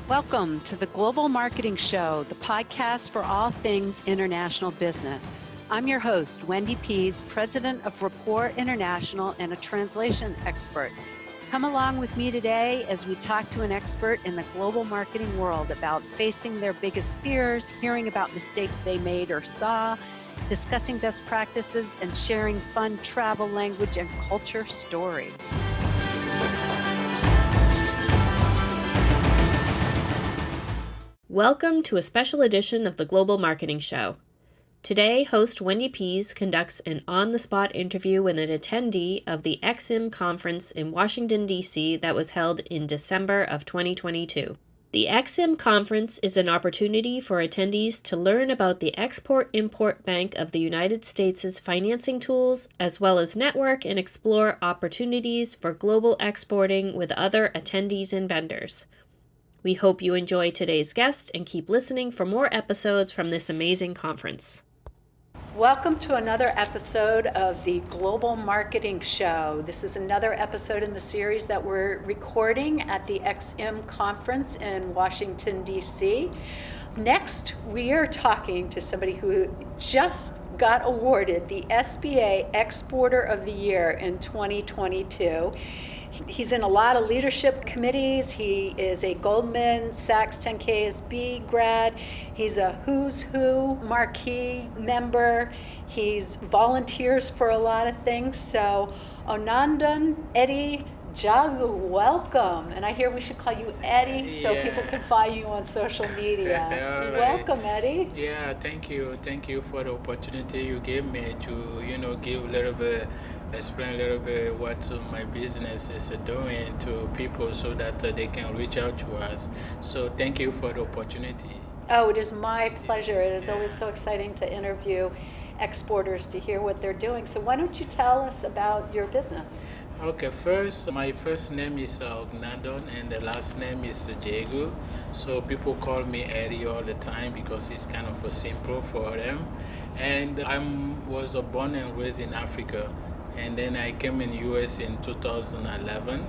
Welcome to the Global Marketing Show, the podcast for all things international business. I'm your host, Wendy Pease, president of Rapport International and a translation expert. Come along with me today as we talk to an expert in the global marketing world about facing their biggest fears, hearing about mistakes they made or saw, discussing best practices, and sharing fun travel, language, and culture stories. Welcome to a special edition of the Global Marketing Show. Today, host Wendy Pease conducts an on-the-spot interview with an attendee of the XIM conference in Washington, D.C. that was held in December of 2022. The XIM conference is an opportunity for attendees to learn about the Export-Import Bank of the United States' financing tools, as well as network and explore opportunities for global exporting with other attendees and vendors. We hope you enjoy today's guest and keep listening for more episodes from this amazing conference. Welcome to another episode of the Global Marketing Show. This is another episode in the series that we're recording at the XM conference in Washington, D.C. Next, we are talking to somebody who just got awarded the SBA Exporter of the Year in 2022. He's in a lot of leadership committees. He is a Goldman Sachs 10KSB grad. He's a Who's Who marquee member. He's volunteers for a lot of things. So Ognadon, Eddy, Djagou, welcome. And I hear we should call you Eddy so people can find you on social media. Right. Welcome, Eddy. Yeah, thank you. Thank you for the opportunity you gave me to, give a little bit, explain a little bit what my business is doing to people so that they can reach out to us. So thank you for the opportunity. Oh, it is my pleasure. It is always so exciting to interview exporters to hear what they're doing. So why don't you tell us about your business? Okay, my first name is Ognadon and the last name is Djagou. So people call me Eddy all the time because it's kind of simple for them. And I was born and raised in Africa. And then I came in US in 2011.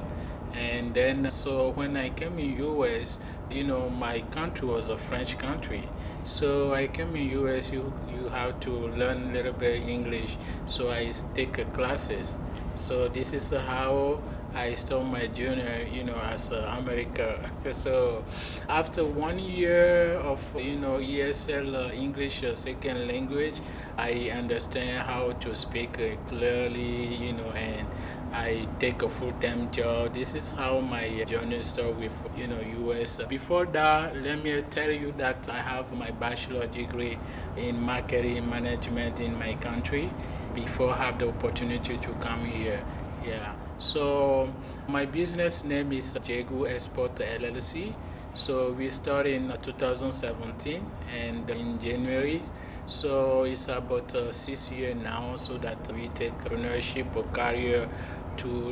And then, so when I came in US, my country was a French country. So I came in US, you have to learn a little bit English. So I take classes. So this is how I started my journey, as America. So after 1 year of, ESL English second language, I understand how to speak clearly, and I take a full-time job. This is how my journey started with, US. Before that, let me tell you that I have my bachelor degree in marketing management in my country before I have the opportunity to come here. Yeah. So my business name is Djagou Export LLC. So we started in 2017 and in January. So it's about 6 years now, so that we take entrepreneurship or career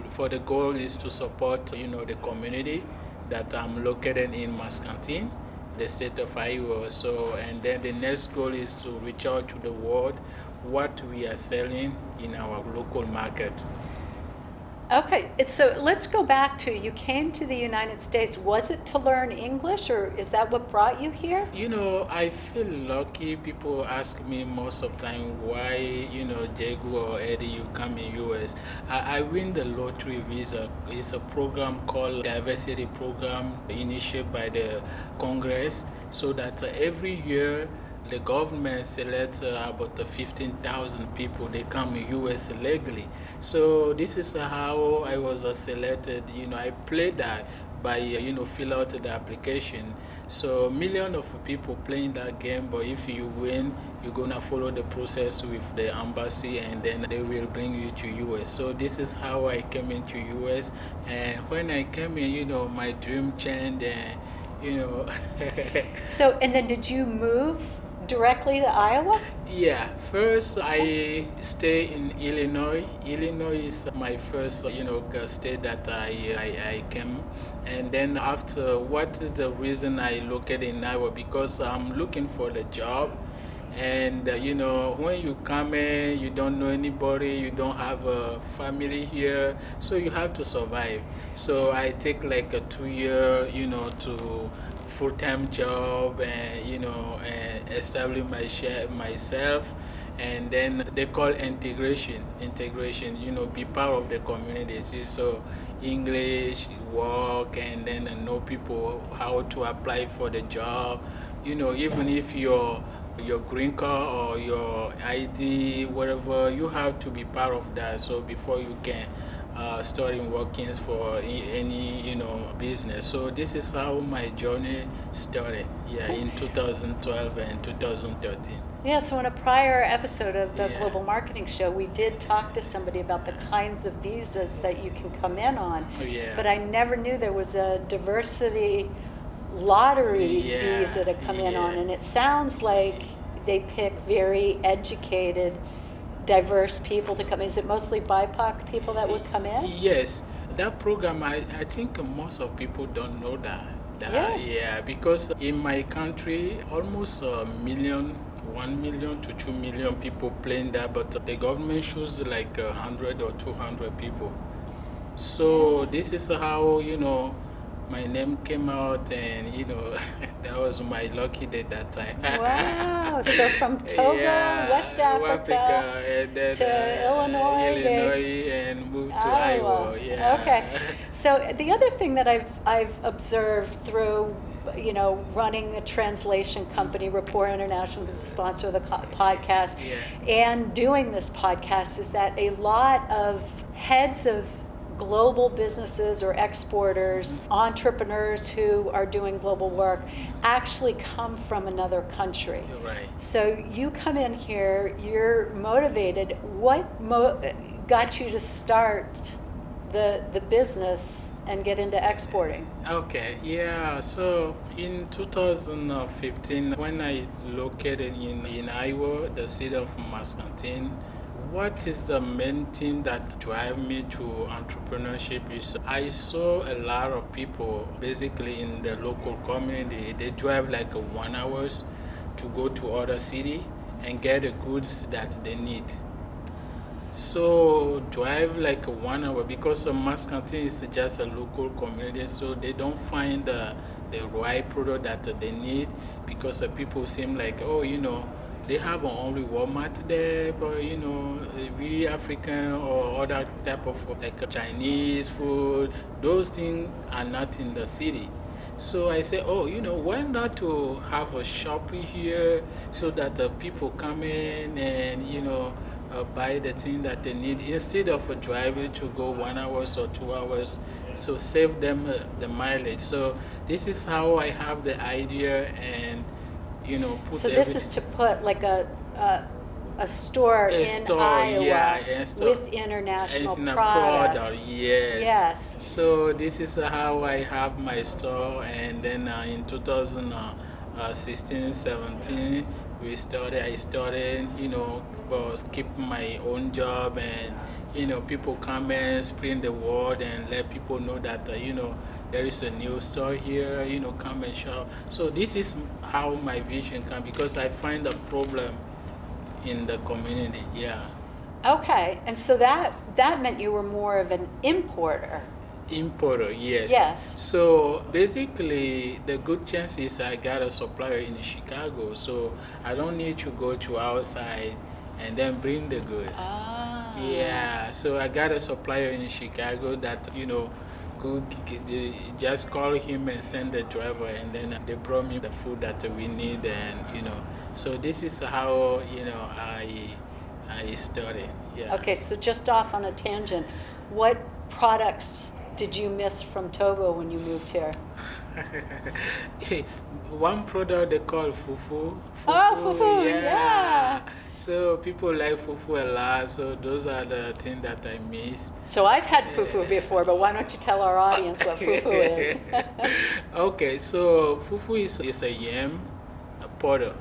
for the goal is to support, the community that I'm located in Muscatine, the state of Iowa. So, and then the next goal is to reach out to the world what we are selling in our local market. Okay, so let's go back to, you came to the United States. Was it to learn English, or is that what brought you here? I feel lucky. People ask me most of the time why, Djagou or Eddy, you come in US. I win the lottery visa. It's a program called Diversity Program initiated by the Congress, so that every year the government selects about 15,000 people. They come in U.S. legally. So this is how I was selected. I played that by, fill out the application. So millions of people playing that game, but if you win, you're going to follow the process with the embassy, and then they will bring you to U.S. So this is how I came into U.S. And when I came in, my dream changed, So, and then did you move directly to Iowa? Yeah, first I stay in Illinois. Illinois is my first, state that I came. And then after, what is the reason I located in Iowa? Because I'm looking for the job. And when you come in, you don't know anybody, you don't have a family here, so you have to survive. So I take like a 2 year, to full-time job and and establish myself. And then they call integration, be part of the community. See, so English, work, and then know people how to apply for the job. Even if your green card or your ID, whatever, you have to be part of that. So before you can start working for any business. So this is how my journey started. Yeah, in 2012 and 2013. Yeah, so in a prior episode of the Yeah. Global Marketing Show, we did talk to somebody about the kinds of visas that you can come in on. Oh, yeah. But I never knew there was a diversity lottery Yeah, visa to come in on. yeah. And it sounds like they pick very educated, diverse people to come. Is it mostly BIPOC people that would come in? Yes, that program, I think most of people don't know that. Yeah. Because in my country, almost 1 million to 2 million people playing that, but the government choose like 100 or 200 people. So this is how, my name came out, and, that was my lucky day that time. Wow. So from Togo, Yeah, West Africa, and then, to Illinois, and moved to Iowa. Iowa. Yeah. Okay. So the other thing that I've observed through, running a translation company, Rapport International, who's the sponsor of the podcast, Yeah. and doing this podcast, is that a lot of heads of global businesses or exporters, entrepreneurs who are doing global work, actually come from another country. You're right. So you come in here, you're motivated. What got you to start the business and get into exporting? Okay, yeah. So in 2015, when I located in Iowa, the city of Muscatine, what is the main thing that drive me to entrepreneurship is I saw a lot of people basically in the local community. They drive like 1 hour to go to other city and get the goods that they need. So drive like 1 hour because Muscatine is just a local community, so they don't find the right product that they need because people seem like, they have only Walmart there, but we African or other type of like Chinese food, those things are not in the city. So I say, why not to have a shop here so that people come in and buy the thing that they need instead of driving to go 1 hour or 2 hours, so save them the mileage. So this is how I have the idea and put So this is to put like a store in Iowa, yeah, a store with international in a products. product, yes. Yes. So this is how I have my store, and then in 2016, 17, I started, was keep my own job, and people come and spread the word and let people know that there is a new store here, come and shop. So this is how my vision comes, because I find a problem in the community. Yeah. Okay, and so that meant you were more of an importer. Importer, yes. Yes. So basically, the good chance is I got a supplier in Chicago, so I don't need to go to outside and then bring the goods. Ah. Yeah, so I got a supplier in Chicago that, just call him and send the driver, and then they brought me the food that we need, and, so this is how, I started. Yeah. Okay, so just off on a tangent, what products did you miss from Togo when you moved here? One product they call fufu. Fufu, yeah. So people like fufu a lot, so those are the things that I miss. So I've had fufu before, but why don't you tell our audience what fufu is? Okay, so fufu is a yam powder.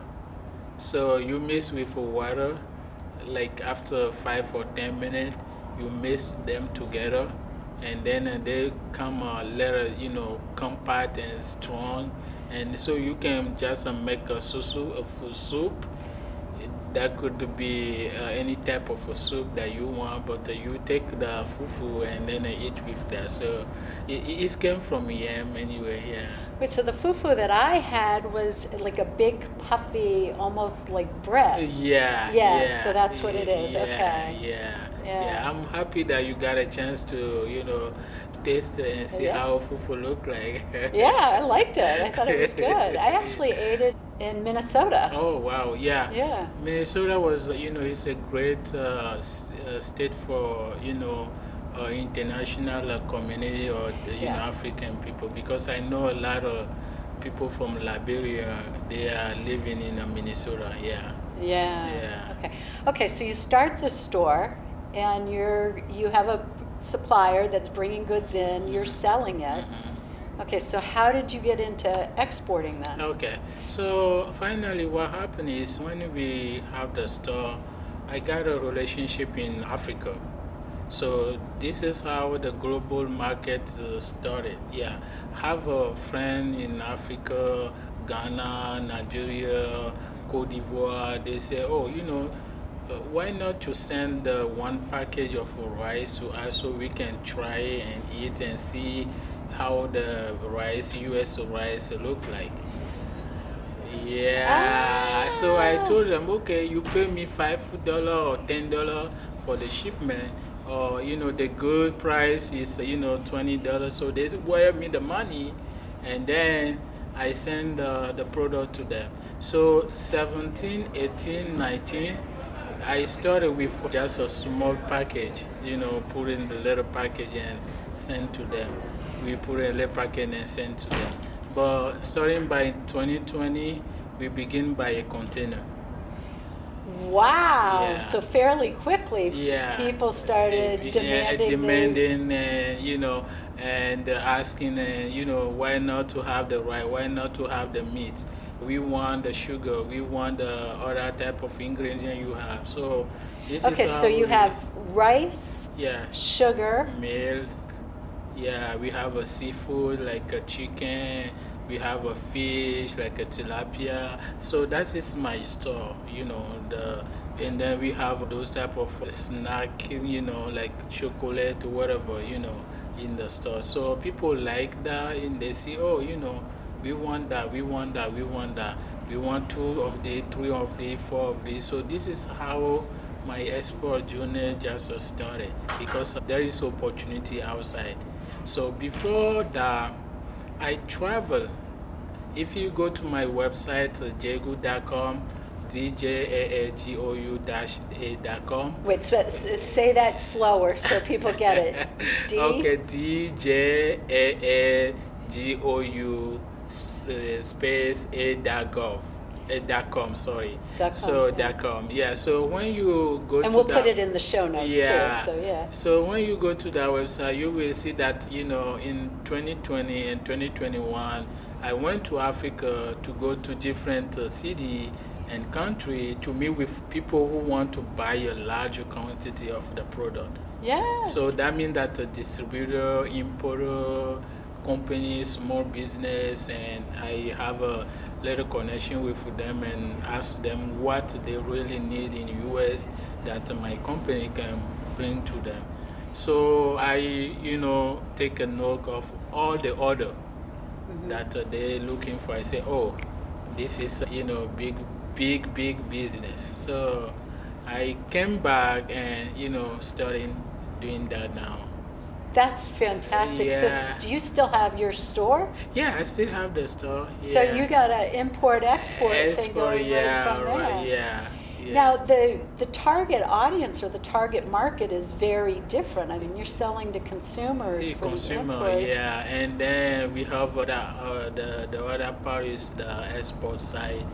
So you mix with water, like after 5 or 10 minutes, you mix them together, and then they come a little, compact and strong, and so you can just make a fufu soup. that could be any type of a soup that you want, but you take the fufu and then eat with that. So it came from yam anyway, yeah. Wait, so the fufu that I had was like a big, puffy, almost like bread. Yeah, Yeah, so that's what it is. yeah, Okay. Yeah, Yeah. yeah. I'm happy that you got a chance to, taste it and see Yeah. how fufu look like. Yeah, I liked it. I thought it was good. I actually ate it in Minnesota. Oh, wow, yeah. Yeah. Minnesota was, it's a great state for, international community or, Yeah. African people, because I know a lot of people from Liberia, they are living in Minnesota, yeah. Yeah. Yeah. Okay. Okay, so you start the store and you have a supplier that's bringing goods in, you're selling it. Okay, so how did you get into exporting then? Okay, so finally what happened is when we have the store, I got a relationship in Africa. So this is how the global market started. Yeah, have a friend in Africa, Ghana, Nigeria, Cote d'Ivoire. They say, oh, why not to send one package of rice to us so we can try and eat and see how the rice, US rice look like. Yeah, so I told them, okay, you pay me $5 or $10 for the shipment, or the good price is $20. So they wire me the money, and then I send the product to them. So 17, 18, 19, I started with just a small package, put in the little package and send to them. We put in a little package and send to them. But starting by 2020, we begin by a container. Wow. Yeah. So fairly quickly, Yeah. people started demanding. Demanding, and asking, why not to have the rice, why not to have the meat? We want the sugar, we want the other type of ingredient you have. So this Okay, is how so you we- have rice, yeah, sugar. milk. Yeah, we have a seafood like a chicken. We have a fish like a tilapia. So that is my store, and then we have those type of snack, like chocolate, whatever, in the store. So people like that, and they say, oh, we want that, we want that, we want that. We want 2 of the, 3 of the, 4 of the. So this is how my export journey just started, because there is opportunity outside. So before that, I travel. If you go to my website, Djagou.com, Djaagou-a.com. Wait, say that slower so people get it. D. Okay, Djaagou space a.gov. .com, sorry. .com, So yeah. .com, yeah. So when you go And to we'll that, put it in the show notes yeah. too. So yeah. So when you go to that website, you will see that in 2020 and 2021, I went to Africa to go to different city and country to meet with people who want to buy a larger quantity of the product. Yes. So that means that a distributor, importer, company, small business, and I have a little connection with them and ask them what they really need in US that my company can bring to them. So I, take a note of all the order that they're looking for. I say, oh, this is, big business. So I came back and, starting doing that now. That's fantastic. Yeah. So do you still have your store? Yeah, I still have the store. So yeah. you got an import-export thing going yeah, right from there. right, yeah. Now, the target audience or the target market is very different. I mean, you're selling to consumers The for consumer, the import. yeah, and then we have the other part is the export side,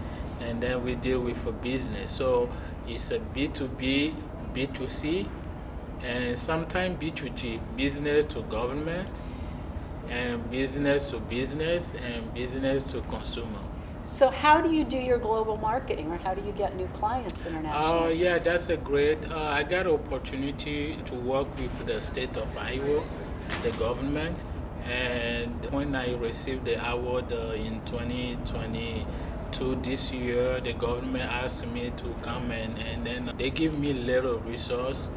and then we deal with a business. So it's a B2B, B2C, and sometimes B2G, business to government, and business to business, and business to consumer. So how do you do your global marketing, or how do you get new clients internationally? Yeah, that's a great. I got an opportunity to work with the state of Iowa, the government, and when I received the award in 2020, to this year, the government asked me to come and then they give me little resource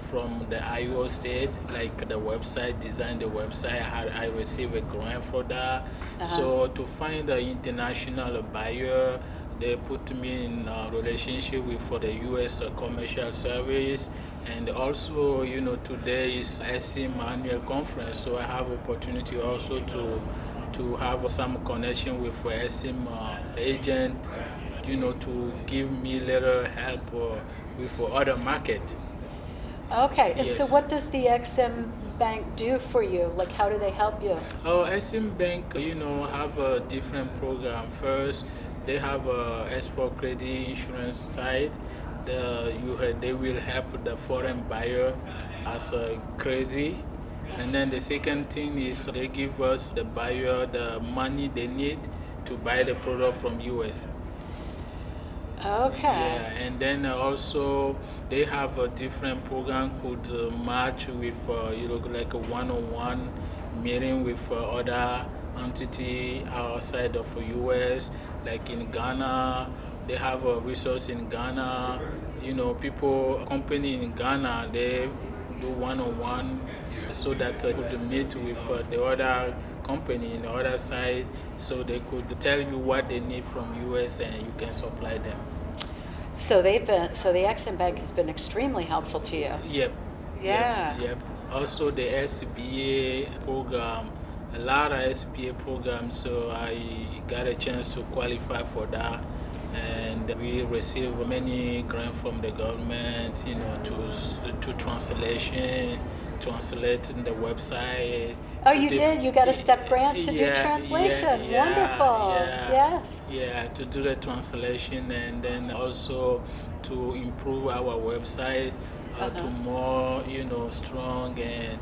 from the Iowa State, like the website, design the website. I received a grant for that. So to find an international buyer, they put me in a relationship with for the U.S. Commercial Service, and also, today is SM annual conference, so I have opportunity also to have some connection with SM agent, to give me little help with other market. Okay, and so Yes. what does the XM Bank do for you? Like, how do they help you? Oh, SM Bank, have a different program. First, they have a export credit insurance side. They will help the foreign buyer as a credit. And then the second thing is they give us the buyer the money they need to buy the product from US. Okay. Yeah, and then also they have a different program called Match with, like a one-on-one meeting with other entity outside of the US, like in Ghana. They have a resource in Ghana. Company in Ghana, they do one-on-one so that could meet with the other company in the other side, so they could tell you what they need from US and you can supply them. So the XM Bank has been extremely helpful to you. Yep. Yeah. Yep. Also the SBA program, a lot of SBA programs, so I got a chance to qualify for that. And we receive many grants from the government, to translating the website. Oh, you did? You got a step grant to do Yeah, translation. yeah, Wonderful. yeah. Yes. Yeah, to do the translation and then also to improve our website to more, strong and,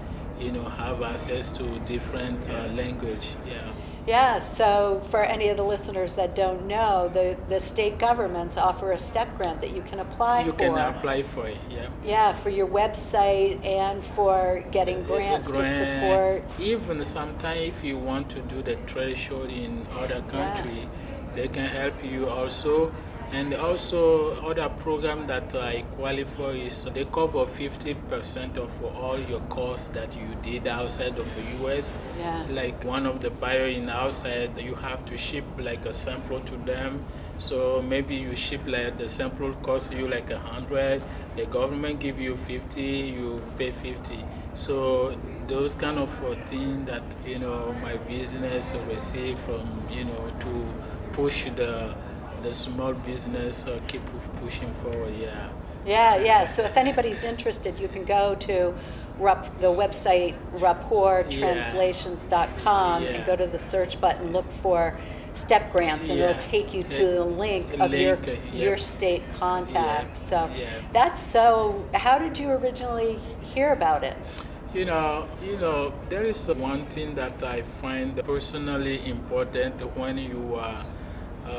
have access to different language. Yeah. Yeah, so for any of the listeners that don't know, the state governments offer a step grant that you can apply You for. can apply for it, yeah. Yeah, for your website and for getting grants to support. Even sometimes if you want to do the threshold in other country, they can help you also. And also other program that I qualify is they cover 50% of all your costs that you did outside of the US. Yeah. Like one of the buyer in outside, you have to ship like a sample to them. So maybe you ship like the sample cost you like 100, the government give you 50, you pay 50. So those kind of things that my business receive from to push the small business keep pushing forward. Yeah. So if anybody's interested, you can go to the website rapporttranslations.com and go to the search button, look for step grants, and it'll take you to the link of your state contact. So that's so. How did you originally hear about it? There is one thing that I find personally important when you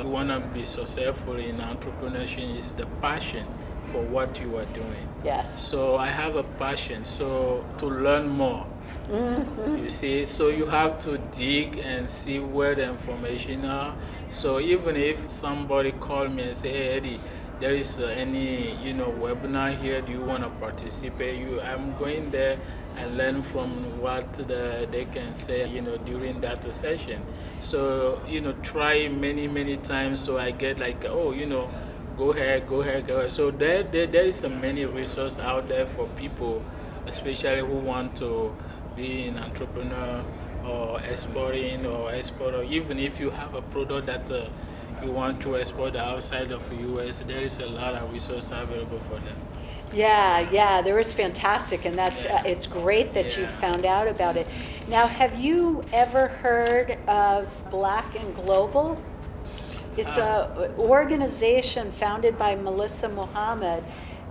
want to be successful in entrepreneurship is the passion for what you are doing. Yes. So I have a passion to learn more. You see, so you have to dig and see where the information are. So even if somebody call me and say, hey, Eddie, there is any webinar here, do you want to participate? I'm going there and learn from what they can say during that session. So try many times, so I get like, go ahead. So there is many resources out there for people, especially who want to be an entrepreneur or exporting or exporter. Even if you have a product that you want to export outside of the US, there is a lot of resources available for them. Yeah, there is fantastic, and that's it's great that you found out about it. Now, have you ever heard of Black and Global? It's an organization founded by Melissa Mohammed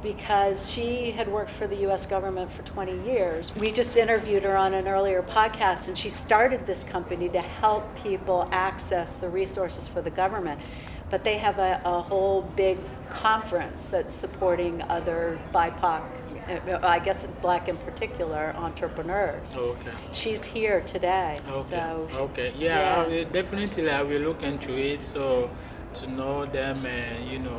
because she had worked for the U.S. government for 20 years. We just interviewed her on an earlier podcast, and she started this company to help people access the resources for the government. But they have a whole big conference that's supporting other BIPOC, I guess Black in particular, entrepreneurs. Okay. She's here today. Okay. So, Okay. Yeah. Definitely I will look into it. So to know them, and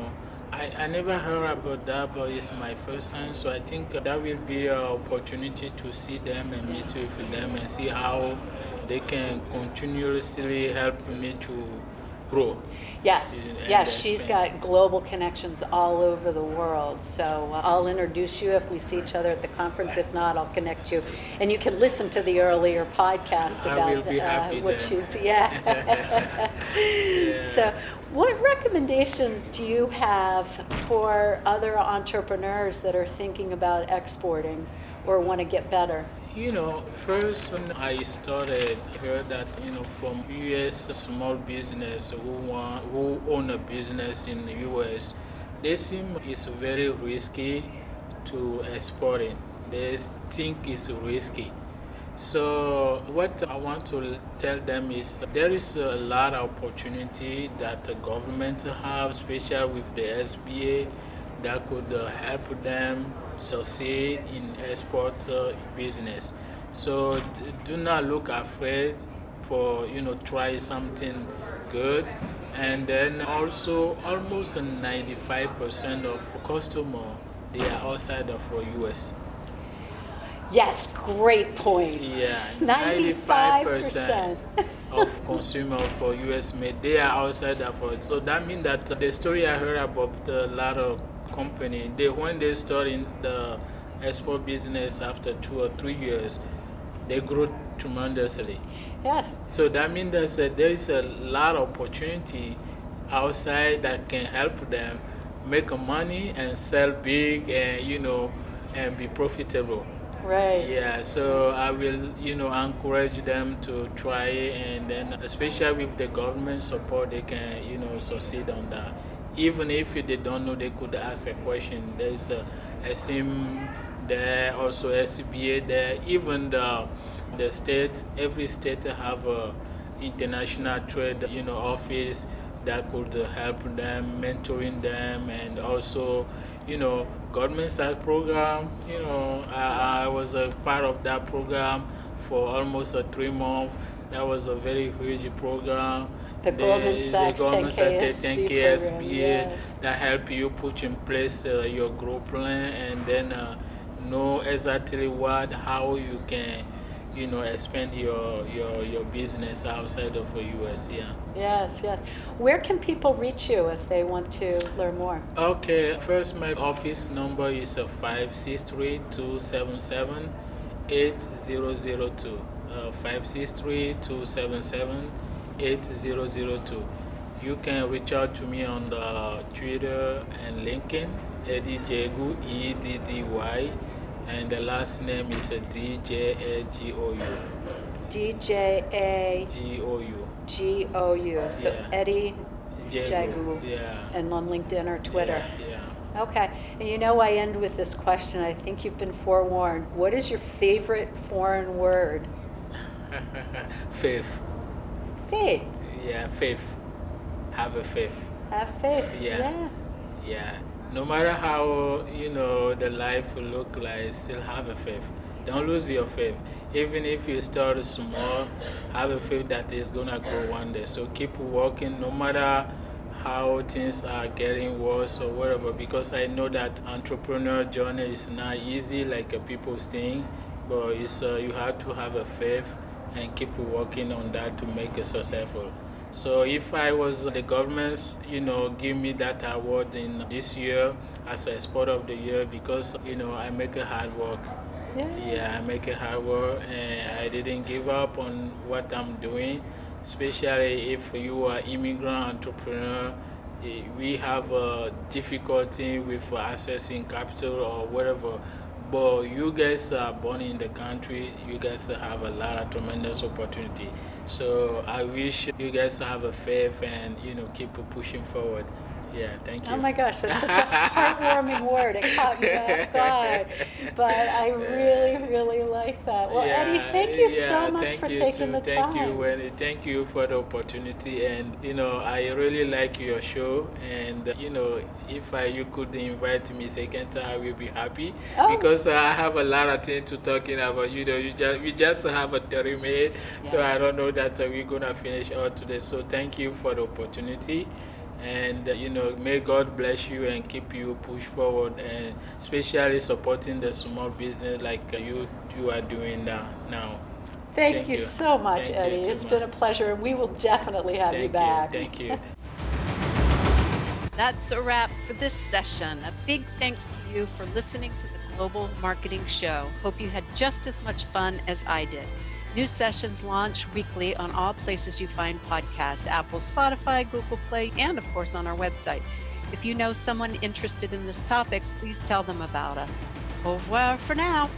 I never heard about that, but it's my first time, so I think that will be an opportunity to see them and meet with them and see how they can continuously help me to grow. Yes, and yes, she's expand. got global connections all over the world. So I'll introduce you if we see each other at the conference. If not, I'll connect you. And you can listen to the earlier podcast I about will be happy what then. she's, yeah. So what recommendations do you have for other entrepreneurs that are thinking about exporting or want to get better? First when I started, I heard that, from US small business who own a business in the US, they seem it's very risky to export it. They think it's risky. So what I want to tell them is there is a lot of opportunity that the government have, especially with the SBA, that could help them succeed in export business. So do not look afraid for try something good. And then also almost 95% of customer, they are outside of US. Yes, great point. Yeah, 95%. of consumer for US made, they are outside of it. So that means that the story I heard about a lot of company, when they start in the export business after 2 or 3 years, they grow tremendously. Yes. So that means that there is a lot of opportunity outside that can help them make money and sell big and and be profitable. Right. Yeah, so I will, encourage them to try it, and then especially with the government support, they can, succeed on that. Even if they don't know, they could ask a question. There's a SIM there, also SBA there, even the state, every state have a international trade, office that could help them, mentoring them, and also, government side program. I was a part of that program for almost 3 months. That was a very huge program. The Goldman Sachs 10K 10K program, SBA yes. that help you put in place your growth plan, and then know exactly how you can expand your business outside of the US. Yeah. Yes, yes. Where can people reach you if they want to learn more? Okay, first my office number is 563-277-8002. 563-277-8002. You can reach out to me on the Twitter and LinkedIn, Eddy Djagou, Eddy, and the last name is Djagou. Djagou. So Yeah. Eddy Djagou. Djagou. Yeah. And on LinkedIn or Twitter. Yeah. Okay. And I end with this question. I think you've been forewarned. What is your favorite foreign word? Faith. Faith. Yeah, faith. Have a faith. Have faith. Yeah. Yeah. No matter how, the life will look like, still have a faith. Don't lose your faith. Even if you start small, have a faith that it's going to grow one day. So keep working no matter how things are getting worse or whatever, because I know that entrepreneur journey is not easy like people think, but it's, you have to have a faith and keep working on that to make it successful. So if I was the government's, give me that award in this year as a sport of the year, because, I make a hard work. Yeah, I make a hard work, and I didn't give up on what I'm doing, especially if you are immigrant entrepreneur. We have a difficulty with accessing capital or whatever. But you guys are born in the country, you guys have a lot of tremendous opportunity. So I wish you guys have a faith and keep pushing forward. Yeah, thank you. Oh my gosh, that's such a heartwarming word. It caught me off guard. But I really, really like that. Well, Yeah, Eddy, thank you so much thank for you taking too. the time. Thank you, Wendy. Thank you for the opportunity. And, I really like your show. And, if you could invite me second time, I will be happy. Oh. Because I have a lot of things to talking about. We just have a 30 minutes. So I don't know that we're going to finish all today. So thank you for the opportunity. And may God bless you and keep you push forward, and especially supporting the small business like you are doing now. Thank you so much, Thank Eddy. you too It's been a much. pleasure, and we will definitely have you back. Thank you. That's a wrap for this session. A big thanks to you for listening to the Global Marketing Show. Hope you had just as much fun as I did. New sessions launch weekly on all places you find podcasts, Apple, Spotify, Google Play, and of course on our website. If you know someone interested in this topic, please tell them about us. Au revoir for now.